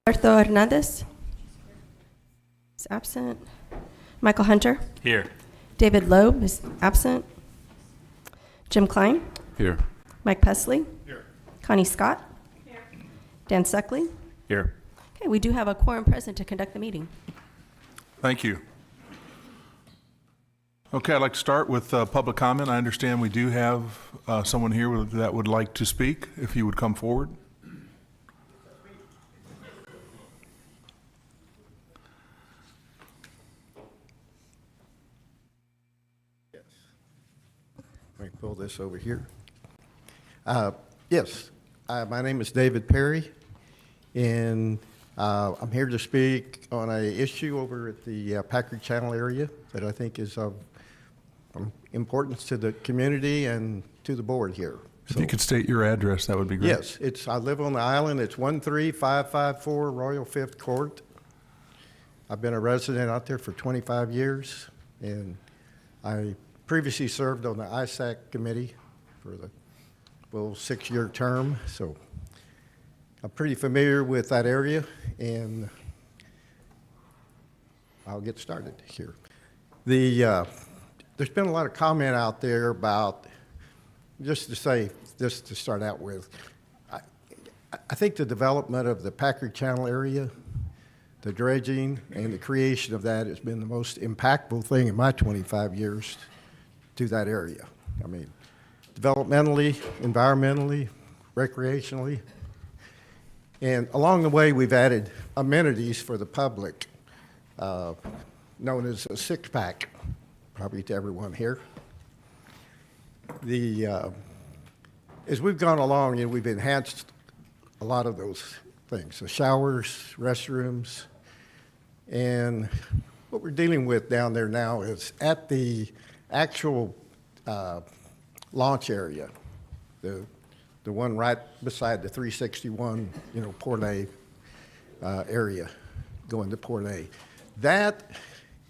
Arthur Hernandez is absent. Michael Hunter. Here. David Loeb is absent. Jim Klein. Here. Mike Pesley. Here. Connie Scott. Here. Dan Suckley. Here. Okay, we do have a quorum present to conduct the meeting. Thank you. Okay, I'd like to start with public comment. I understand we do have someone here that would like to speak. If you would come forward. Yes. Let me pull this over here. Yes, my name is David Perry, and I'm here to speak on an issue over at the Packard Channel area that I think is of importance to the community and to the board here. If you could state your address, that would be great. Yes, I live on the island. It's 13554 Royal Fifth Court. I've been a resident out there for 25 years, and I previously served on the ISAC committee for the full 6-year term, so I'm pretty familiar with that area, and I'll get started here. There's been a lot of comment out there about, just to start out with, I think the development of the Packard Channel area, the dredging and the creation of that has been the most impactful thing in my 25 years to that area. I mean, developmentally, environmentally, recreationally. And along the way, we've added amenities for the public, known as a six-pack, probably to everyone here. As we've gone along, we've enhanced a lot of those things, the showers, restrooms, and what we're dealing with down there now is at the actual launch area, the one right beside the 361, Port A area, going to Port A. That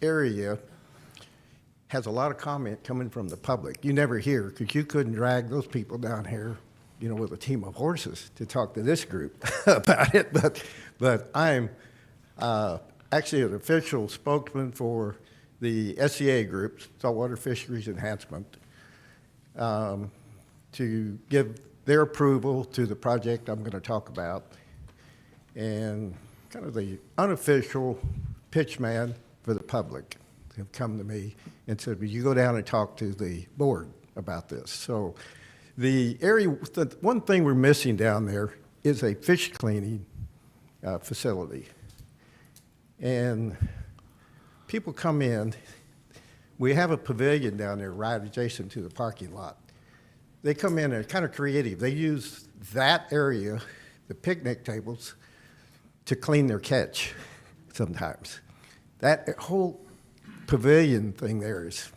area has a lot of comment coming from the public. You never hear, because you couldn't drag those people down here, with a team of horses to talk to this group about it. But I'm actually an official spokesman for the SCA group, Saltwater Fisheries Enhancement, to give their approval to the project I'm going to talk about, and kind of the unofficial pitch man for the public have come to me and said, will you go down and talk to the board about this? So the area, the one thing we're missing down there is a fish cleaning facility. And people come in, we have a pavilion down there right adjacent to the parking lot. They come in and are kind of creative. They use that area, the picnic tables, to clean their catch sometimes. That whole pavilion thing there is,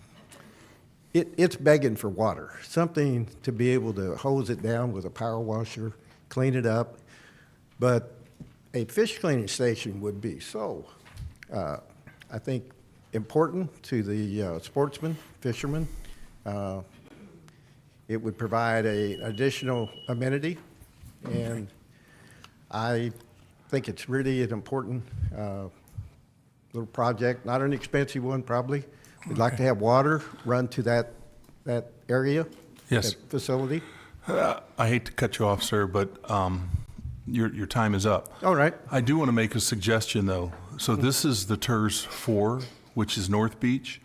it's begging for water, something to be able to hose it down with a power washer, clean it up. But a fish cleaning station would be so, I think, important to the sportsmen, fishermen. It would provide an additional amenity, and I think it's really an important little project, not an expensive one probably. We'd like to have water run to that area, Yes. that facility. I hate to cut you off, sir, but your time is up. All right. I do want to make a suggestion, though. So this is the TIRZ 4, which is North Beach.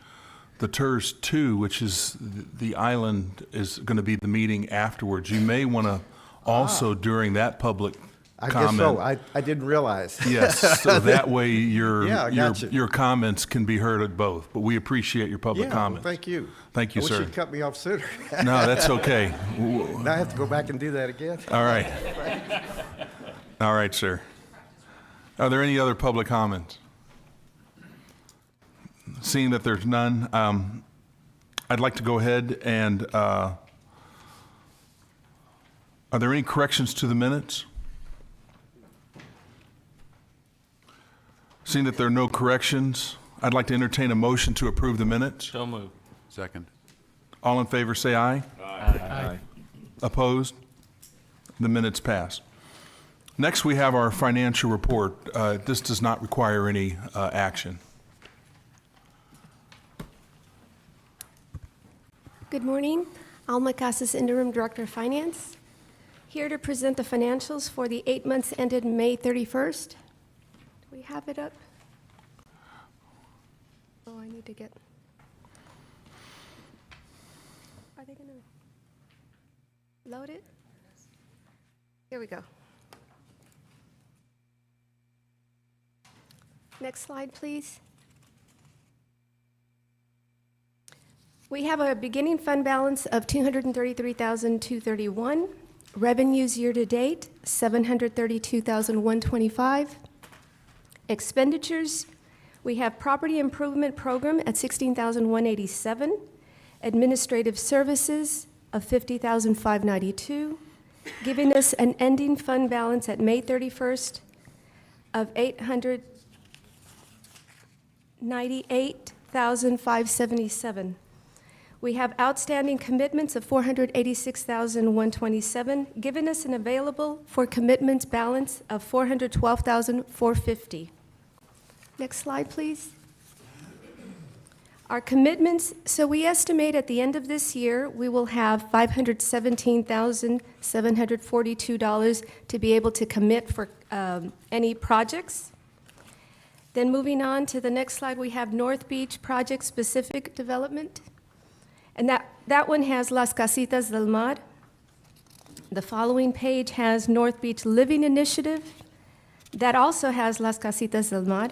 The TIRZ 2, which is the island, is going to be the meeting afterwards. You may want to also, during that public I comment. guess so. I didn't realize. Yes, so that way Yeah, I gotcha. your comments can be heard at both. But we appreciate your public Yeah, comments. well, thank you. Thank you, I sir. wish you'd cut me off sooner. No, that's okay. Now I have to go back and do that again. All right. All right, sir. Are there any other public comments? Seeing that there's none, I'd like to go ahead and, are there any corrections to the minutes? Seeing that there are no corrections, I'd like to entertain a motion to approve the minutes. So moved. Second. All in favor, say aye. Aye. Opposed? The minutes pass. Next, we have our financial report. This does not require any action. Good morning. Alma Casas, Interim Director of Finance, here to present the financials for the 8 months ended May 31st. Do we have it up? Oh, I need to get... Are they going to load it? Here we go. Next slide, please. We have a beginning fund balance of $233,231. Revenues year-to-date, $732,125. Expenditures, we have property improvement program at $16,187. Administrative services of $50,592, giving us an ending fund balance at May 31st of $898,577. We have outstanding commitments of $486,127, giving us an available for commitments balance of $412,450. Next slide, please. Our commitments, so we estimate at the end of this year, we will have $517,742 to be able to commit for any projects. Then moving on to the next slide, we have North Beach project-specific development. And that one has Las Casitas del Mar. The following page has North Beach Living Initiative. That also has Las Casitas del Mar.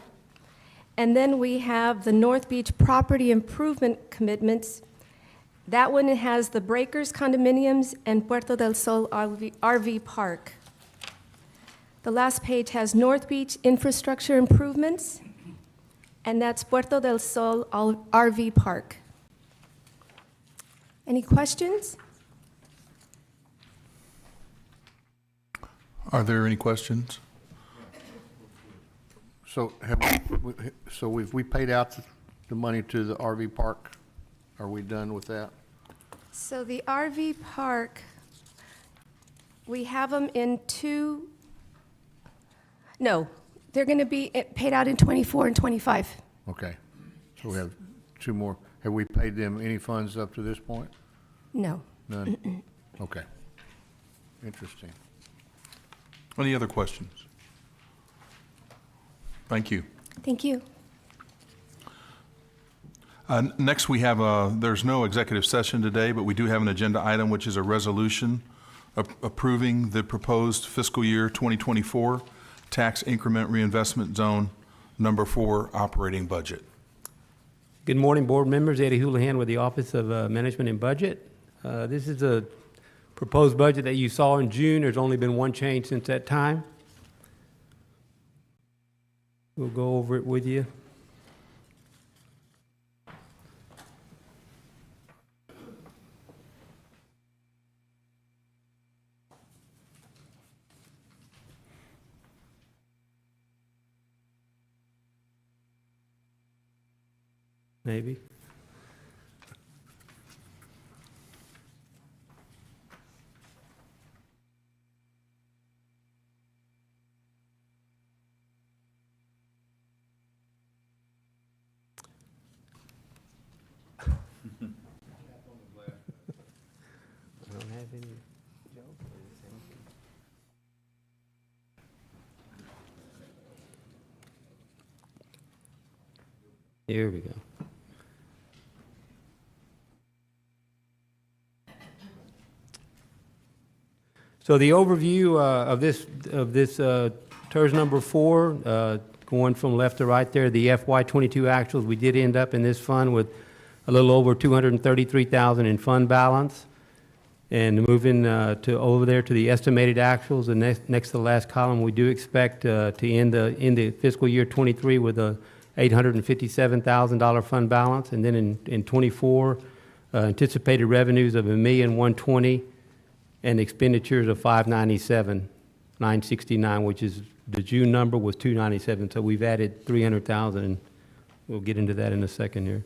And then we have the North Beach Property Improvement Commitments. That one has the Breakers Condominiums and Puerto del Sol RV Park. The last page has North Beach Infrastructure Improvements, and that's Puerto del Sol RV Park. Any questions? Are there any questions? So we've paid out the money to the RV park? Are we done with that? So the RV park, we have them in two, no, they're going to be paid out in 24 and 25. Okay. So we have two more. Have we paid them any funds up to this point? No. None? Okay. Interesting. Any other questions? Thank you. Thank you. Next, we have there's no executive session today, but we do have an agenda item, which is a resolution approving the proposed fiscal year 2024 tax increment reinvestment zone number 4 operating budget. Good morning, board members. Eddie Houlihan with the Office of Management and Budget. This is a proposed budget that you saw in June. There's only been one change since that time. We'll go over it with you. Maybe. I don't have any jokes. Here we go. So the overview of this TIRZ number 4, going from left to right there, the FY22 actuals, we did end up in this fund with a little over $233,000 in fund balance. And moving to over there to the estimated actuals, the next to the last column, we do expect to end the fiscal year 23 with a $857,000 fund balance, and then in 24, anticipated revenues of $1,120,000 and expenditures of $597,969, which is the June number was $297. So we've added $300,000, and we'll get into that in a second here.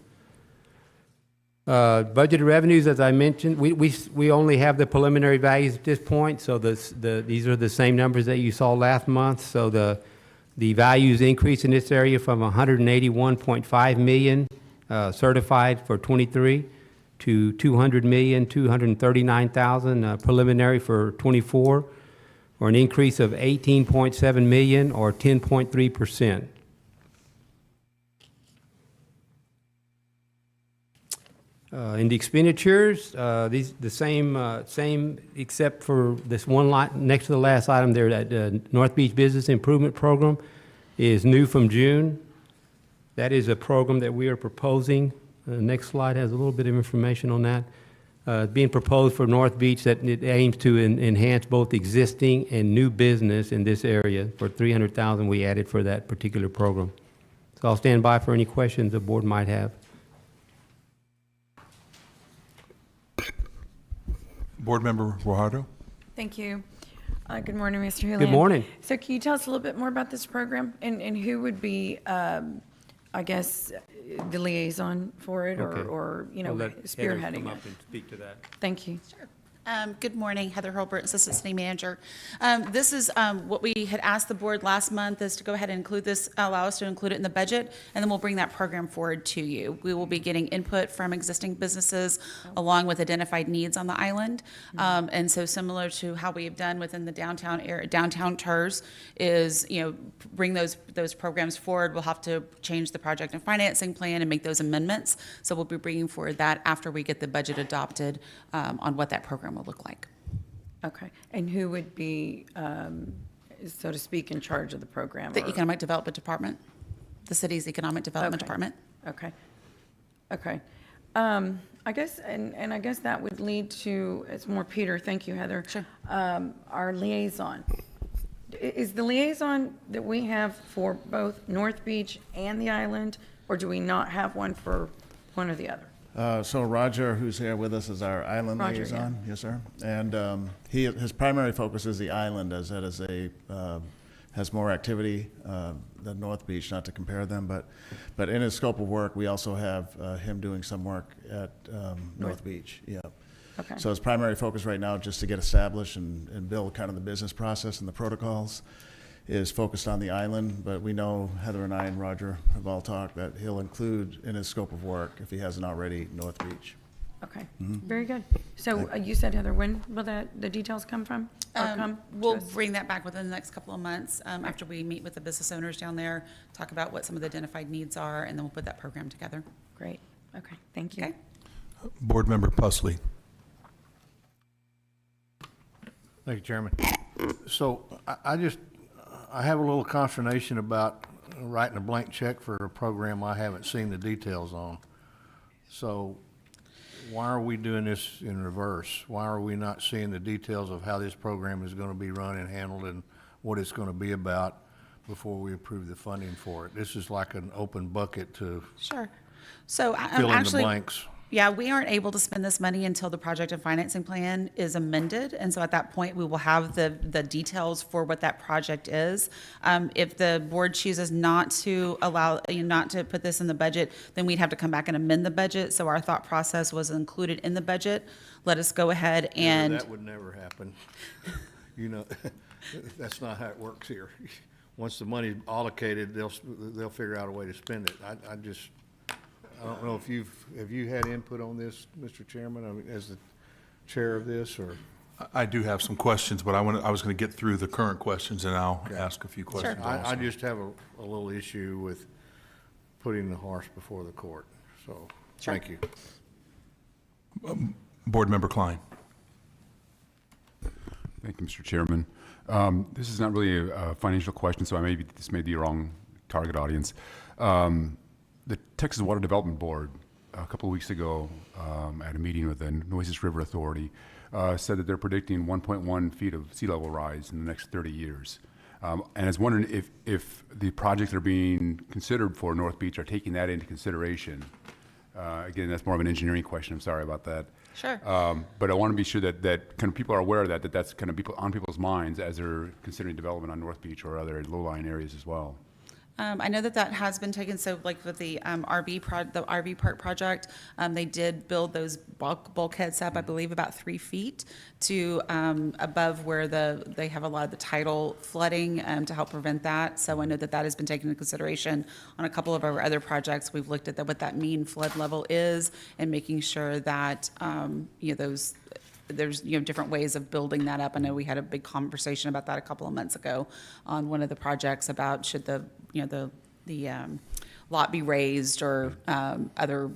Budgeted revenues, as I mentioned, we only have the preliminary values at this point, so these are the same numbers that you saw last month. So the values increase in this area from 181.5 million certified for 23 to 200,239,000 preliminary for 24, or an increase of 18.7 million or 10.3%. In the expenditures, these the same except for this one line next to the last item there, that North Beach Business Improvement Program is new from June. That is a program that we are proposing. The next slide has a little bit of information on that. Being proposed for North Beach, that it aims to enhance both existing and new business in this area. For $300,000 we added for that particular program. So I'll stand by for any questions the board might have. Board Member Guajardo? Thank you. Good morning, Mr. Houlihan. Good morning. So can you tell us a little bit more about this program and who would be, I guess, the liaison for it Okay. or I'll let Heather spearheading come it? up and speak to that. Thank you. Good morning, Heather Hurlbert, Assistant City Manager. This is what we had asked the board last month, is to go ahead and include this, allow us to include it in the budget, and then we'll bring that program forward to you. We will be getting input from existing businesses along with identified needs on the island. And so similar to how we have done within the downtown area, downtown TIRZ is, bring those programs forward. We'll have to change the project and financing plan and make those amendments. So we'll be bringing forward that after we get the budget adopted on what that program will look like. Okay. And who would be, so to speak, in charge of the program? The or- Economic Development Department, the city's Economic Development Okay. Department. Okay. Okay. I guess, and I guess that would lead to, it's more Peter, thank you, Heather. Sure. Our liaison. Is the liaison that we have for both North Beach and the island, or do we not have one for one or the other? So Roger, who's here with us, is our island Roger, liaison. Yes, sir. And his primary focus is the island, as that is has more activity than North Beach, not to compare them, but in his scope of work, we also have him doing some work at North Beach. Yeah. Okay. So his primary focus right now, just to get established and build kind of the business process and the protocols, is focused on the island, but we know Heather and I and Roger have all talked that he'll include in his scope of work, if he hasn't already, North Beach. Okay, very good. So you said, Heather, when will the details come from? Or come to We'll us? bring that back within the next couple of months after we meet with the business owners down there, talk about what some of the identified needs are, and then we'll put that program together. Great, okay, thank you. Okay? Board Member Pusley? Thank you, Chairman. So I have a little consternation about writing a blank check for a program I haven't seen the details on. So why are we doing this in reverse? Why are we not seeing the details of how this program is going to be run and handled and what it's going to be about before we approve the funding for it? This is like an open bucket to Sure. So fill in the actually, blanks. yeah, we aren't able to spend this money until the project and financing plan is amended. And so at that point, we will have the details for what that project is. If the board chooses not to allow, not to put this in the budget, then we'd have to come back and amend the budget. So our thought process was included in the budget. Let us go ahead and. That would never happen. That's not how it works here. Once the money's allocated, they'll figure out a way to spend it. I don't know if have you had input on this, Mr. Chairman, I mean, as the chair of this, or? I do have some questions, but I was going to get through the current questions, and I'll ask a few questions I also. just have a little issue with putting the horse before the court, so, thank you. Board Member Klein? Thank you, Mr. Chairman. This is not really a financial question, so this may be the wrong target audience. The Texas Water Development Board, a couple of weeks ago, at a meeting with the Nueces River Authority, said that they're predicting 1.1 feet of sea level rise in the next 30 years. And I was wondering if the projects that are being considered for North Beach are taking that into consideration. Again, that's more of an engineering question. I'm sorry about that. Sure. But I want to be sure that kind of people are aware of that's kind of on people's minds as they're considering development on North Beach or other low-lying areas as well. I know that that has been taken, so like with the the RV park project, they did build those bulkheads up, I believe, about 3 feet to above where they have a lot of the tidal flooding to help prevent that. So I know that that has been taken into consideration on a couple of our other projects. We've looked at what that mean flood level is and making sure that, there's, different ways of building that up. I know we had a big conversation about that a couple of months ago on one of the projects about should the lot be raised or other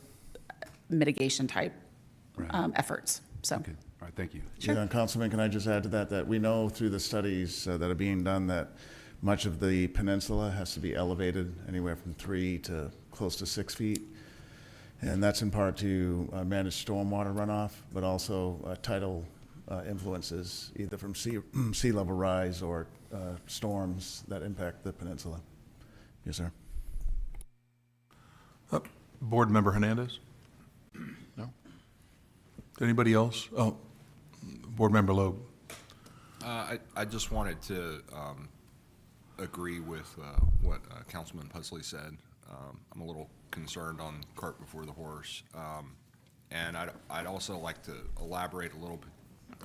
mitigation type efforts, so. Okay, all right, thank you. Yeah, and Councilman, can I just add to that, that we know through the studies that are being done that much of the peninsula has to be elevated anywhere from 3 to close to 6 feet. And that's in part to manage stormwater runoff, but also tidal influences, either from sea level rise or storms that impact the peninsula. Yes, sir. Board Member Hernandez? No? Anybody else? Oh, Board Member Loeb. I just wanted to agree with what Councilman Pusley said. I'm a little concerned on cart before the horse. And I'd also like to elaborate a little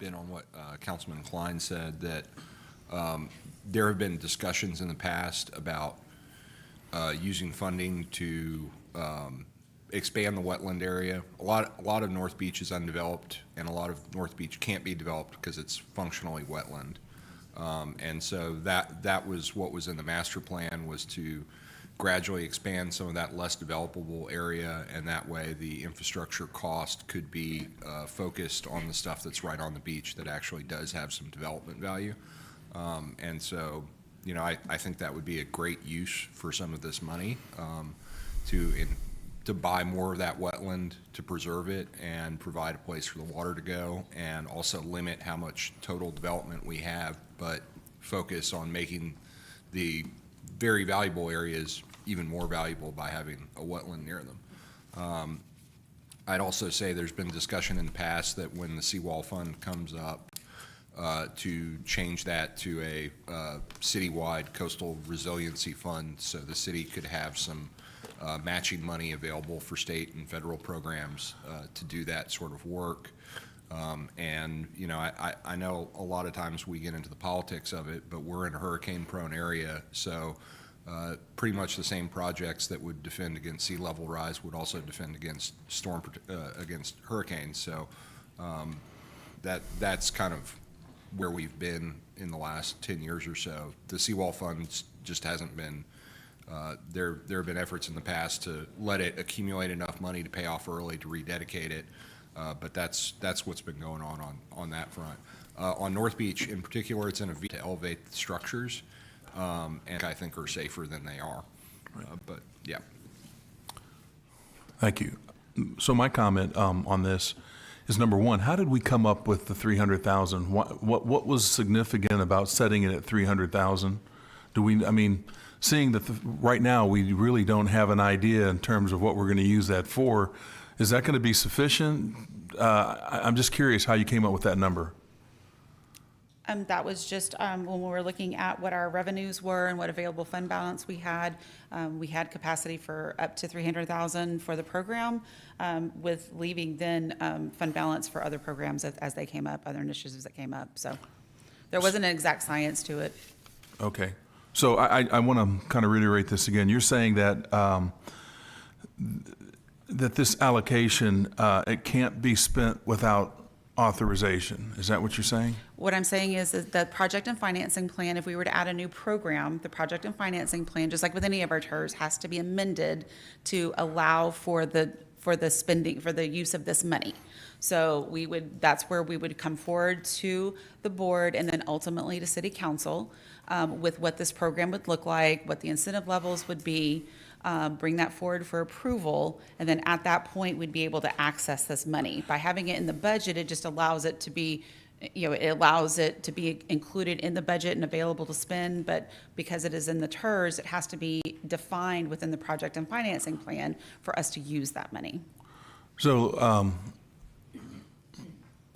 bit on what Councilman Klein said, that there have been discussions in the past about using funding to expand the wetland area. A lot of North Beach is undeveloped, and a lot of North Beach can't be developed because it's functionally wetland. And so that was what was in the master plan, was to gradually expand some of that less developable area, and that way the infrastructure cost could be focused on the stuff that's right on the beach that actually does have some development value. And so, I think that would be a great use for some of this money, to buy more of that wetland, to preserve it and provide a place for the water to go, and also limit how much total development we have, but focus on making the very valuable areas even more valuable by having a wetland near them. I'd also say there's been discussion in the past that when the seawall fund comes up, to change that to a citywide coastal resiliency fund, so the city could have some matching money available for state and federal programs to do that sort of work. And I know a lot of times we get into the politics of it, but we're in a hurricane-prone area, so pretty much the same projects that would defend against sea level rise would also defend against against hurricanes. So that's kind of where we've been in the last 10 years or so. The seawall funds just hasn't been. There have been efforts in the past to let it accumulate enough money to pay off early to rededicate it, but that's what's been going on that front. On North Beach in particular, it's in a V to elevate the structures, and I think are safer than they are. But yeah. Thank you. So my comment on this is, number one, how did we come up with the 300,000? What was significant about setting it at 300,000? Seeing that right now we really don't have an idea in terms of what we're going to use that for, is that going to be sufficient? I'm just curious how you came up with that number. That was just when we were looking at what our revenues were and what available fund balance we had. We had capacity for up to 300,000 for the program, with leaving then fund balance for other programs as they came up, other initiatives that came up. So there wasn't an exact science to it. Okay. So I want to kind of reiterate this again. You're saying that that this allocation, it can't be spent without authorization. Is that what you're saying? What I'm saying is that the project and financing plan, if we were to add a new program, the project and financing plan, just like with any of our TIRZ, has to be amended to allow for the spending, for the use of this money. So that's where we would come forward to the board and then ultimately to city council with what this program would look like, what the incentive levels would be, bring that forward for approval, and then at that point, we'd be able to access this money. By having it in the budget, it just allows it to be, it allows it to be included in the budget and available to spend, but because it is in the TIRZ, it has to be defined within the project and financing plan for us to use that money. So,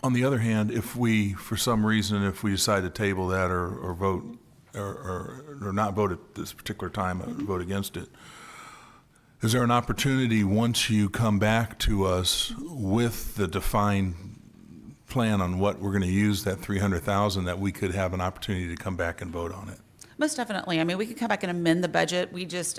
on the other hand, if we, for some reason, if we decide to table that or vote or not vote at this particular time, vote against it. Is there an opportunity, once you come back to us with the defined plan on what we're going to use that 300,000, that we could have an opportunity to come back and vote on it? Most definitely. I mean, we could come back and amend the budget. We just,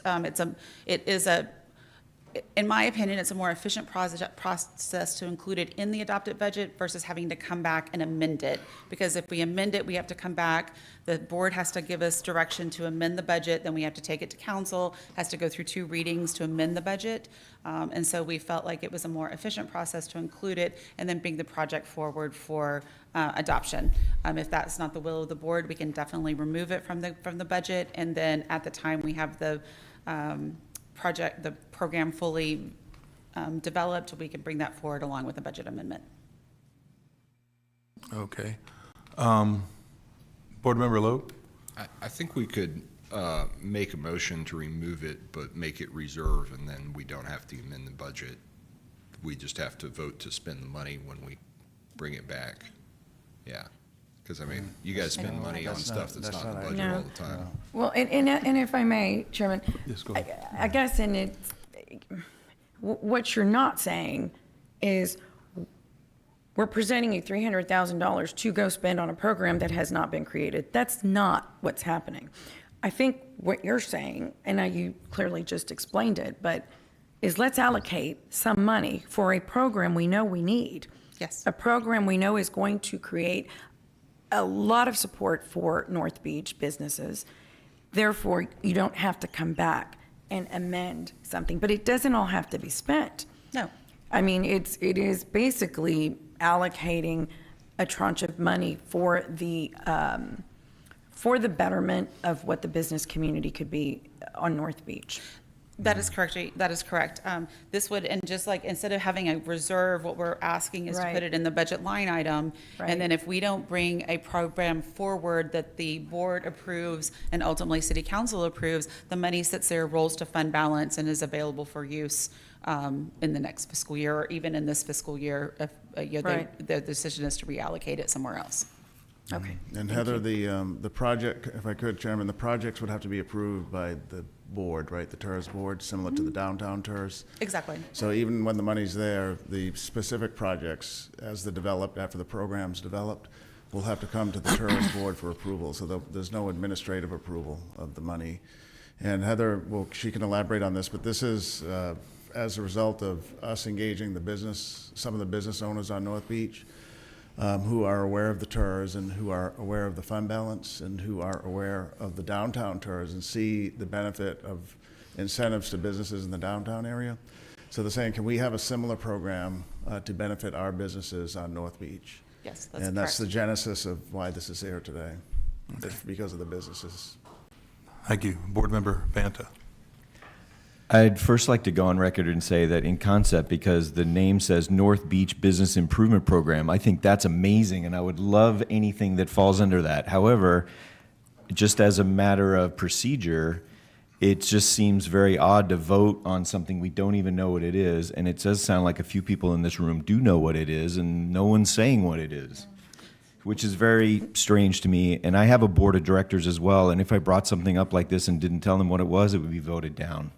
in my opinion, it's a more efficient process to include it in the adopted budget versus having to come back and amend it. Because if we amend it, we have to come back, the board has to give us direction to amend the budget, then we have to take it to council, has to go through 2 readings to amend the budget. And so we felt like it was a more efficient process to include it and then bring the project forward for adoption. If that's not the will of the board, we can definitely remove it from the budget. And then at the time we have the program fully developed, we can bring that forward along with the budget amendment. Okay. Board Member Lowe? I think we could make a motion to remove it, but make it reserve, and then we don't have to amend the budget. We just have to vote to spend the money when we bring it back. Yeah. Because, I mean, you guys spend money on stuff that's not in the budget No. all the time. Well, and if I may, Chairman, Yes, go ahead. I guess, and it's, what you're not saying is we're presenting you $300,000 to go spend on a program that has not been created. That's not what's happening. I think what you're saying, and now you clearly just explained it, but is let's allocate some money for a program we know we need. Yes. A program we know is going to create a lot of support for North Beach businesses. Therefore, you don't have to come back and amend something, but it doesn't all have to be spent. No. I mean, it is basically allocating a tranche of money for the betterment of what the business community could be on North Beach. That is correct. That is correct. This would, and just like, instead of having a reserve, what we're asking is to Right. put it in the budget line item. Right. And then if we don't bring a program forward that the board approves and ultimately city council approves, the money sits there, rolls to fund balance, and is available for use in the next fiscal year, or even in this fiscal year, if Right. the decision is to reallocate it somewhere else. Okay. And Heather, the project, if I could, Chairman, the projects would have to be approved by the board, right? The TIRZ board, similar to the downtown TIRZ. Exactly. So even when the money's there, the specific projects, as they're developed, after the program's developed, will have to come to the TIRZ board for approval. So there's no administrative approval of the money. And Heather, well, she can elaborate on this, but this is as a result of us engaging some of the business owners on North Beach, who are aware of the TIRZ and who are aware of the fund balance and who are aware of the downtown TIRZ and see the benefit of incentives to businesses in the downtown area. So they're saying, can we have a similar program to benefit our businesses on North Beach? Yes, that's And that's the correct. genesis of why this is here today, because of the businesses. Thank you. Board Member Banta? I'd first like to go on record and say that in concept, because the name says North Beach Business Improvement Program, I think that's amazing, and I would love anything that falls under that. However, just as a matter of procedure, it just seems very odd to vote on something we don't even know what it is, and it does sound like a few people in this room do know what it is, and no one's saying what it is, which is very strange to me. And I have a board of directors as well, and if I brought something up like this and didn't tell them what it was, it would be voted down.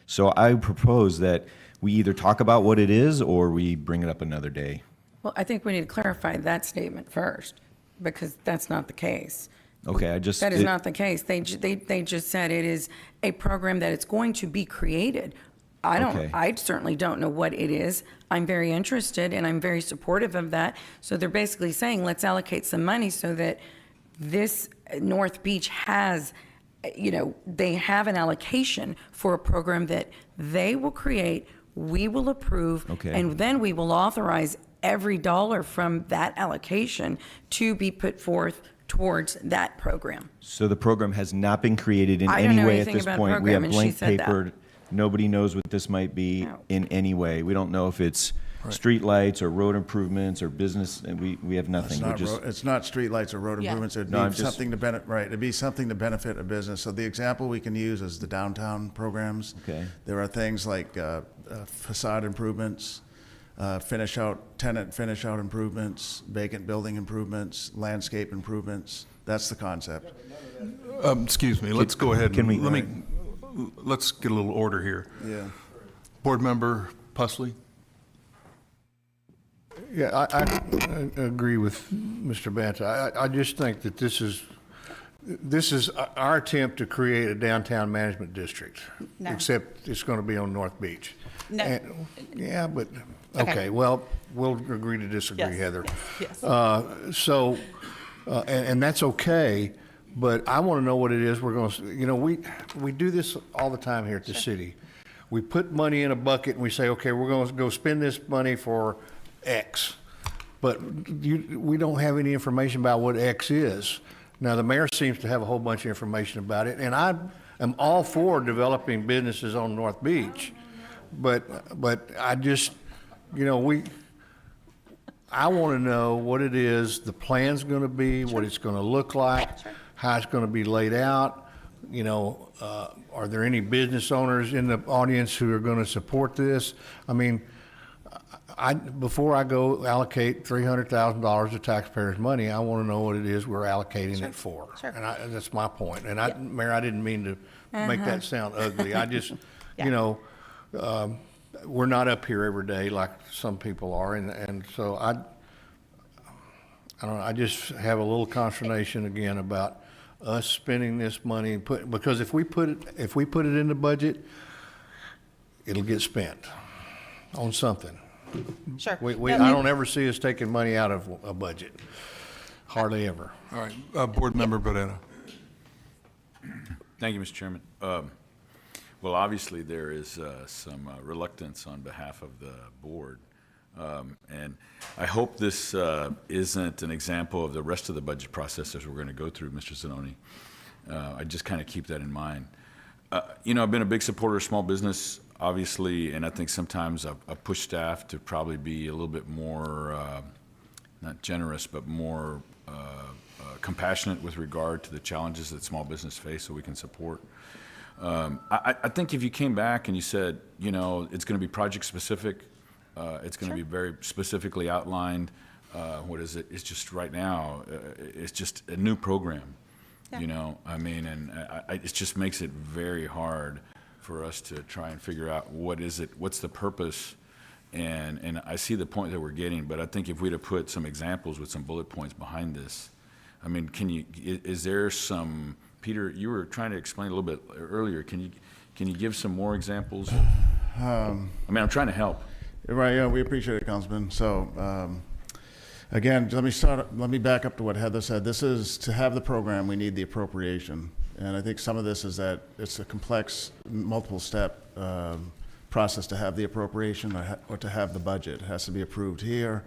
So I propose that we either talk about what it is or we bring it up another day. Well, I think we need to clarify that statement first, because that's not the case. Okay, That is not the case. They just said it is a program that it's going to be created. Okay. I certainly don't know what it is. I'm very interested and I'm very supportive of that. So they're basically saying, let's allocate some money so that this North Beach has, they have an allocation for a program that they will create, we will approve, Okay. and then we will authorize every dollar from that allocation to be put forth towards that program. So the program has not been created in I don't any know way at anything this about point. We program, have and she blank said that. paper. Nobody knows what this might be No. in any way. We don't know if it's streetlights or road improvements or business, and we have nothing. It's not streetlights or road Yeah. improvements. It'd No, I'm be just- something to benefit, right, it'd be something to benefit a business. So the example we can use is the downtown programs. Okay. There are things like facade improvements, tenant finish out improvements, vacant building improvements, landscape improvements, That's the concept. Excuse me, let's go ahead can and, we- let's get a little order here. Yeah. Board Member Pusley? Yeah, I agree with Mr. Banta. I just think that this is our attempt to create a downtown management district. No. Except it's going to be on North Beach. No. Yeah, but, Okay. okay, well, we'll agree to disagree, Yes, Heather. yes. And that's okay, but I want to know what it is we're going to, we do this all the time here at the city. We put money in a bucket and we say, okay, we're going to go spend this money for X. But we don't have any information about what X is. Now, the mayor seems to have a whole bunch of information about it, and I am all for developing businesses on North Beach. But I just, I want to know what it is, the plan's going to be, what it's going to look like, how it's going to be laid out. Are there any business owners in the audience who are going to support this? I mean, before I go allocate $300,000 of taxpayers' money, I want to know what it is we're allocating it for. Sure. And that's my point. And Mayor, I didn't mean to make that sound ugly. I just, Yeah. we're not up here every day like some people are, and so I don't know, I just have a little consternation again about us spending this money, because if we put it in the budget, it'll get spent on something. Sure. I don't ever see us taking money out of a budget, hardly ever. All right, Board Member Barrera. Thank you, Mr. Chairman. Well, obviously, there is some reluctance on behalf of the board. And I hope this isn't an example of the rest of the budget process as we're going to go through, Mr. Zanoni. I just kind of keep that in mind. I've been a big supporter of small business, obviously, and I think sometimes I've pushed staff to probably be a little bit more, not generous, but more compassionate with regard to the challenges that small business face so we can support. I think if you came back and you said, it's going to be project specific, it's going to be very specifically outlined. What is it? It's just right now, it's just a new program, it just makes it very hard for us to try and figure out what's the purpose. And I see the point that we're getting, but I think if we'd have put some examples with some bullet points behind this, is there some, Peter, you were trying to explain a little bit earlier. Can you give some more examples? I'm trying to help. Right, yeah, we appreciate it, Councilman. So, again, let me back up to what Heather said. This is, to have the program, we need the appropriation. And I think some of this is that it's a complex, multiple-step process to have the appropriation or to have the budget. It has to be approved here,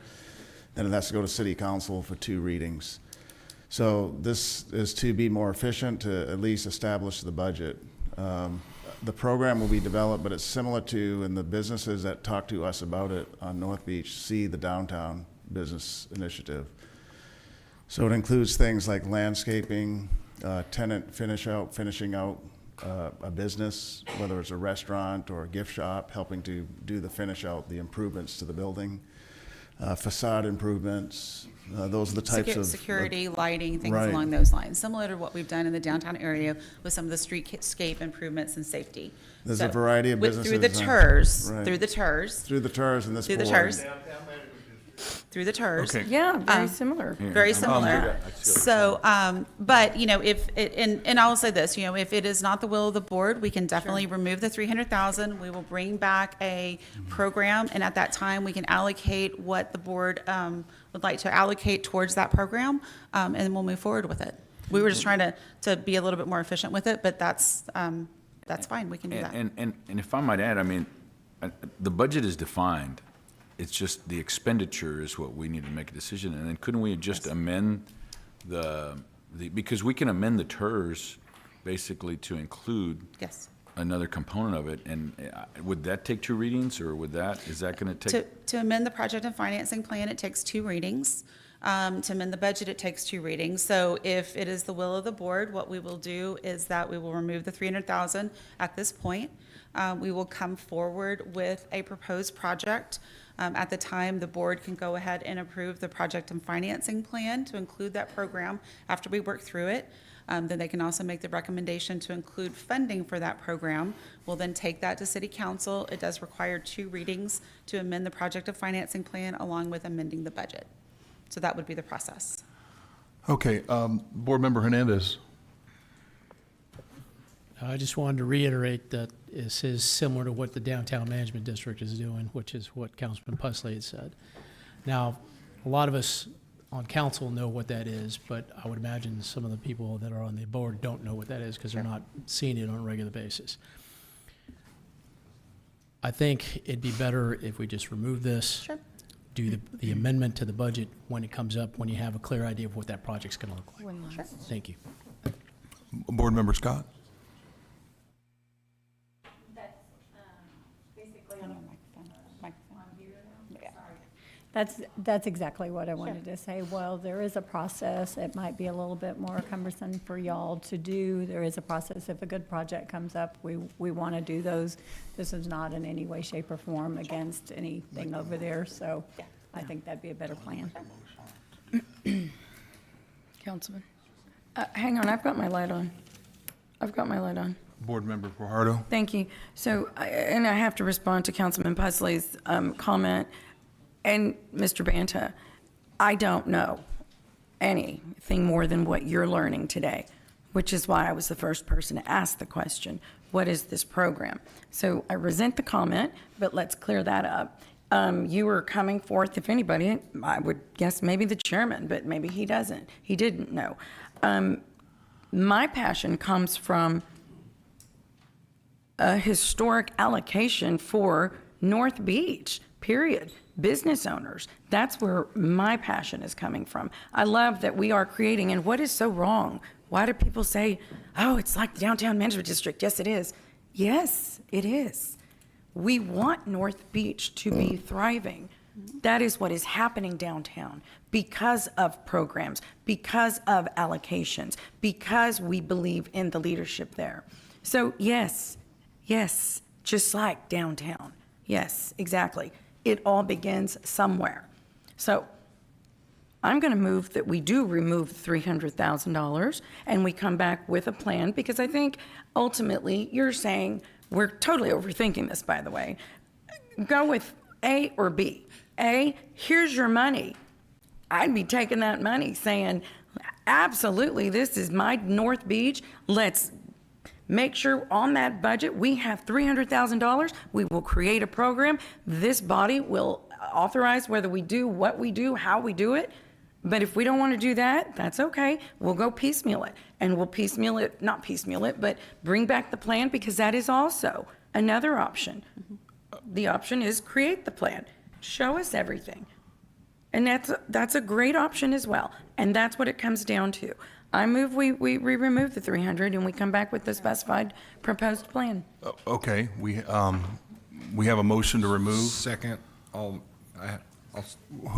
then it has to go to City Council for 2 readings. So this is to be more efficient, to at least establish the budget. The program will be developed, but it's similar to, and the businesses that talk to us about it on North Beach see the downtown business initiative. So it includes things like landscaping, tenant finishing out a business, whether it's a restaurant or a gift shop, helping to do the finish out, the improvements to the building, facade improvements. Those are the types of security, lighting, things Right. along those lines, similar to what we've done in the downtown area with some of the streetscape improvements and safety. There's So, a variety of businesses. Through the TIRZ, Right. through the TIRZ, Through the TIRZ and this through the board. TIRZ. Through the TIRZ. Okay. Yeah, very similar. Very similar. So, but, and I will say this, if it is not the will of the board, we can definitely remove the 300,000. We will bring back a program, and at that time, we can allocate what the board would like to allocate towards that program, and then we'll move forward with it. We were just trying to be a little bit more efficient with it, but that's fine. We can do that. And if I might add, the budget is defined. It's just the expenditure is what we need to make a decision. And then couldn't we just amend because we can amend the TIRZ basically to include Yes. another component of it. And would that take 2 readings, or is that going to take? To amend the project and financing plan, it takes 2 readings. To amend the budget, it takes 2 readings. So if it is the will of the board, what we will do is that we will remove the 300,000 at this point. we will come forward with a proposed project. At the time, the board can go ahead and approve the project and financing plan to include that program after we work through it. Then they can also make the recommendation to include funding for that program. We'll then take that to City Council. It does require 2 readings to amend the project of financing plan along with amending the budget. So that would be the process. Okay, Board Member Hernandez. I just wanted to reiterate that this is similar to what the Downtown Management District is doing, which is what Councilman Pusley had said. Now, a lot of us on council know what that is, but I would imagine some of the people that are on the board don't know what that is because they're not seeing it on a regular basis. I think it'd be better if we just remove this. Sure. Do the amendment to the budget when it comes up, when you have a clear idea of what that project's going to look like. Sure. Thank you. Board Member Scott. That's exactly what I wanted to say. Well, there is a process. It might be a little bit more cumbersome for y'all to do. There is a process. If a good project comes up, we want to do those. This is not in any way, shape, or form against anything over there, so I think that'd be a better plan. Councilman. Hang on, I've got my light on. Board Member Fajardo. Thank you. So, and I have to respond to Councilman Pusley's comment. And Mr. Banta, I don't know anything more than what you're learning today, which is why I was the first person to ask the question, what is this program? So I resent the comment, but let's clear that up. You were coming forth, if anybody, I would guess maybe the chairman, but maybe he doesn't. He didn't know. My passion comes from a historic allocation for North Beach, period. Business owners. That's where my passion is coming from. I love that we are creating, and what is so wrong? Why do people say, oh, it's like the Downtown Management District? Yes, it is. Yes, it is. We want North Beach to be thriving. That is what is happening downtown because of programs, because of allocations, because we believe in the leadership there. So yes, just like downtown. Yes, exactly. It all begins somewhere. So I'm going to move that we do remove $300,000 and we come back with a plan, because I think ultimately you're saying, we're totally overthinking this, by the way. Go with A or B. A, here's your money. I'd be taking that money saying, absolutely, this is my North Beach. Let's make sure on that budget we have $300,000. We will create a program. This body will authorize whether we do what we do, how we do it. But if we don't want to do that, that's okay. We'll go piecemeal it. And we'll piecemeal it, not piecemeal it, but bring back the plan, because that is also another option. The option is create the plan. Show us everything. And that's a great option as well. And that's what it comes down to. I move we remove the 300 and we come back with the specified proposed plan. Okay, we have a motion to remove. Second, Who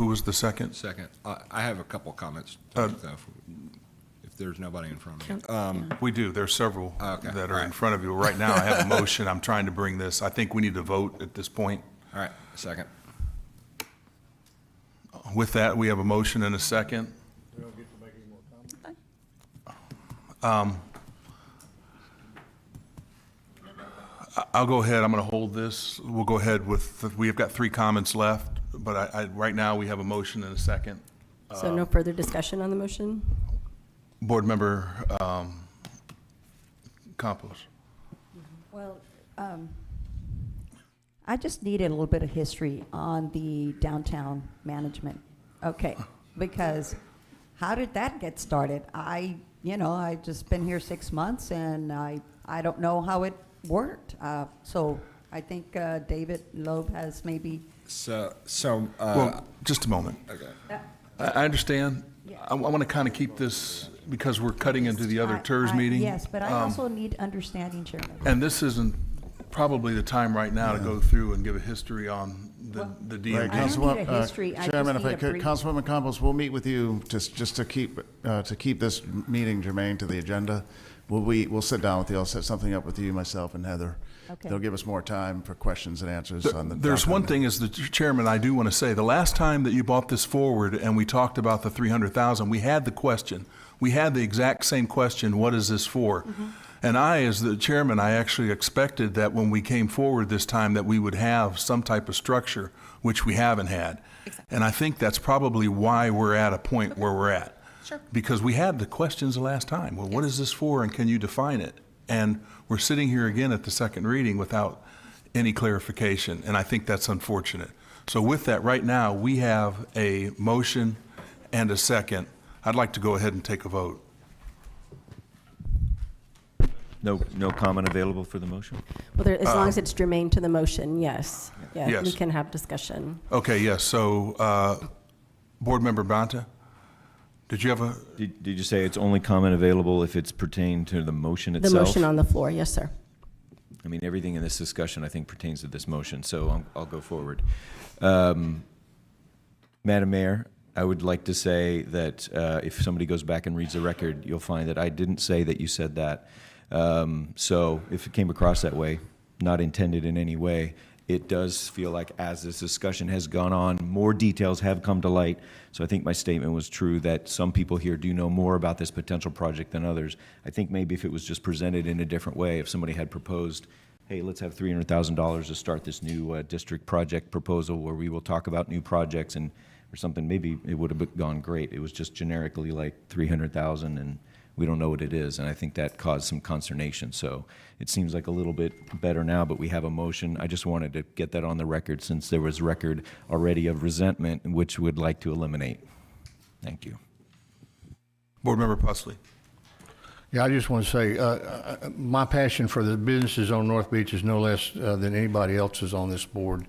was the second? second. I have a couple comments, if there's nobody in front of me. We do. There's several Okay, that are all in right. front of you. Right now, I have a motion. I'm trying to bring this. I think we need to vote at this point. All right, second. With that, we have a motion and a second. I'll go ahead. I'm going to hold this. We'll go ahead with, we have got 3 comments left, but right now we have a motion and a second. So no further discussion on the motion? Board Member Campos. Well, I just needed a little bit of history on the downtown management. Okay, because how did that get started? I just been here 6 months and I don't know how it worked. So I think David Loeb has maybe. Well, just a moment. Okay. I understand. I want to kind of keep this, because we're cutting into the other TIRZ meeting. Yes, but I also need understanding, Chairman. And this isn't probably the time right now to go through and give a history on the I DMD. don't need a history, I just Chairman, if need I a could, brief- Councilwoman Campos, we'll meet with you just to keep this meeting germane to the agenda. We'll sit down with you. I'll set something up with you, myself, and Heather. Okay. They'll give us more time for questions and answers on the. There's downtown one thing, as the chairman, I do want to say, the last time that you brought this forward and we talked about the 300,000, we had the question. We had the exact same question, what is this for? And I, as the chairman, I actually expected that when we came forward this time that we would have some type of structure, which we haven't had. And I think that's probably why we're at a point where we're at. Sure. Because we had the questions the last time. Well, what is this for and can you define it? And we're sitting here again at the second reading without any clarification, and I think that's unfortunate. So with that, right now, we have a motion and a second. I'd like to go ahead and take a vote. No comment available for the motion? Well, as long as it's germane to the motion, yes. Yeah, Yes. we can have discussion. Okay, yes, so, Board Member Banta, did you have a, Did you say it's only comment available if it's pertained to the motion The itself? motion on the floor, yes, sir. I mean, everything in this discussion, I think, pertains to this motion, so I'll go forward. Madam Mayor, I would like to say that if somebody goes back and reads the record, you'll find that I didn't say that you said that. So if it came across that way, not intended in any way, it does feel like as this discussion has gone on, more details have come to light. So I think my statement was true that some people here do know more about this potential project than others. I think maybe if it was just presented in a different way, if somebody had proposed, hey, let's have $300,000 to start this new district project proposal where we will talk about new projects and or something, maybe it would have gone great. It was just generically like 300,000 and we don't know what it is, and I think that caused some consternation. So it seems like a little bit better now, but we have a motion. I just wanted to get that on the record since there was record already of resentment, which we'd like to eliminate. Thank you. Board Member Pusley? Yeah, I just want to say, my passion for the businesses on North Beach is no less than anybody else's on this board.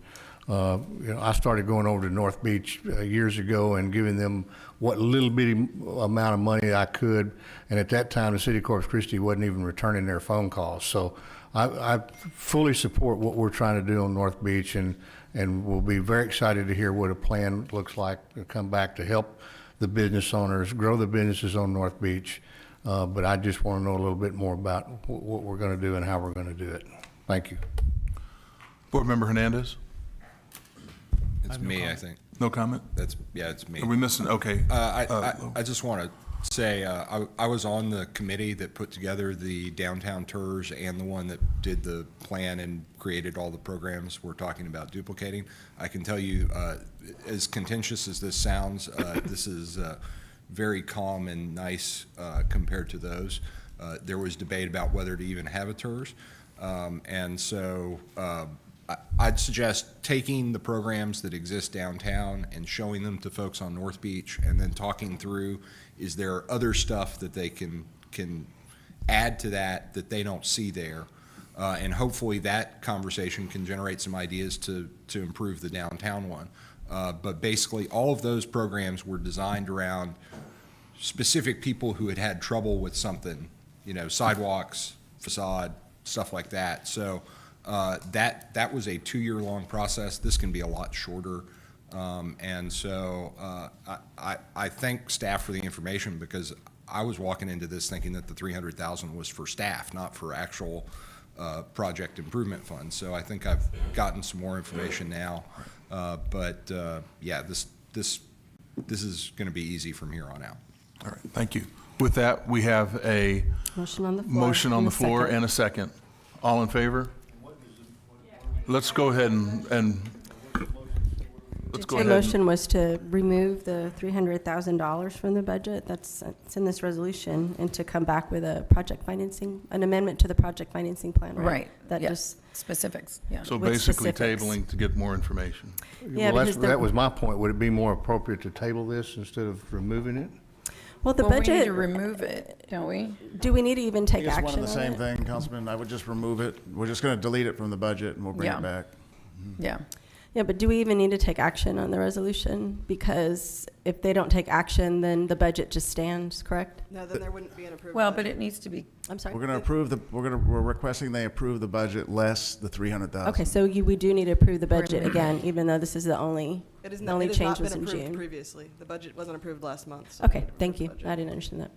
I started going over to North Beach years ago and giving them what little bitty amount of money I could. And at that time, the city of Corpus Christi wasn't even returning their phone calls. So I fully support what we're trying to do on North Beach, and we'll be very excited to hear what a plan looks like to come back to help the business owners grow the businesses on North Beach. But I just want to know a little bit more about what we're going to do and how we're going to do it. Thank you. Board Member Hernandez? It's me, I think. No comment? It's me. Are we missing? Okay. I just want to say, I was on the committee that put together the downtown TIRZ and the one that did the plan and created all the programs we're talking about duplicating. I can tell you, as contentious as this sounds, this is very calm and nice compared to those. There was debate about whether to even have a TIRZ. And so I'd suggest taking the programs that exist downtown and showing them to folks on North Beach and then talking through, is there other stuff that they can add to that they don't see there? And hopefully that conversation can generate some ideas to improve the downtown one. But basically all of those programs were designed around specific people who had had trouble with something, sidewalks, facade, stuff like that. So that was a 2-year-long process. This can be a lot shorter. And so I thank staff for the information, because I was walking into this thinking that the 300,000 was for staff, not for actual project improvement funds. So I think I've gotten some more information now. Yeah, this is going to be easy from here on out. All right, thank you. With that, we have a Motion on the floor. motion on and the a floor second. and a second. All in favor? Let's go ahead and let's go The ahead. motion was to remove the $300,000 from the budget. It's in this resolution, and to come back with a project financing, an amendment to the project financing plan, right? Right, That yeah. just, Specifics, yeah. So with basically specifics. tabling to get more information. Yeah, Well, because that was my point. Would it be more appropriate to table this instead of removing it? well, the Well, we need budget, to remove it, don't we? do we need to even take It's action one on and the same it? thing, Councilman. I would just remove it. We're just going to delete it from the budget and we'll bring Yeah. it back. Yeah. Yeah, but do we even need to take action on the resolution? Because if they don't take action, then the budget just stands, correct? No, then there wouldn't be an approved Well, budget. but it needs to be, I'm sorry? We're going to approve we're requesting they approve the budget less the 300,000. Okay, so we do need to approve the budget again, even though this is the only It has change not was been in approved June. previously. The budget wasn't approved last month. so Okay, we thank you. approved the I budget. didn't understand that.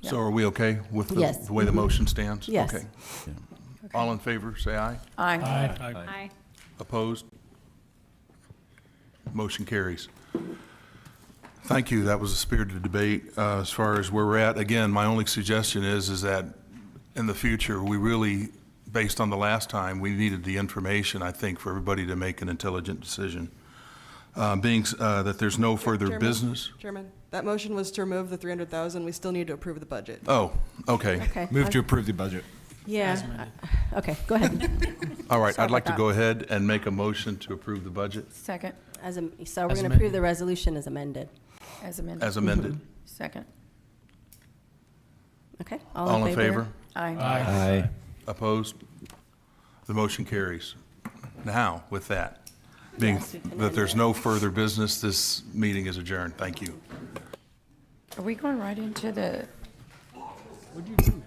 So are we okay with Yes. the way the Mhm. motion stands? Yes. Okay. All in favor, say aye. aye. Aye. Opposed? Motion carries. Thank you. That was a spirited debate as far as where we're at. Again, my only suggestion is that in the future, we really, based on the last time, we needed the information, I think, for everybody to make an intelligent decision. Being that there's no further Chairman, business. Chairman, that motion was to remove the 300,000. We still need to approve the budget. Oh, okay. Okay. Move to approve the budget. Yeah. Okay, go ahead. All right, Sorry I'd like to about go ahead and make a motion to approve the budget Second, So we're As going to approve amended. the resolution as amended. as amended. as amended. Second, Okay? All in favor? aye. Aye. Opposed? The motion carries. Now, with that, being Yes, you can that end there's it. no further business, this meeting is adjourned. Thank you. Are we going right into the? What'd you do?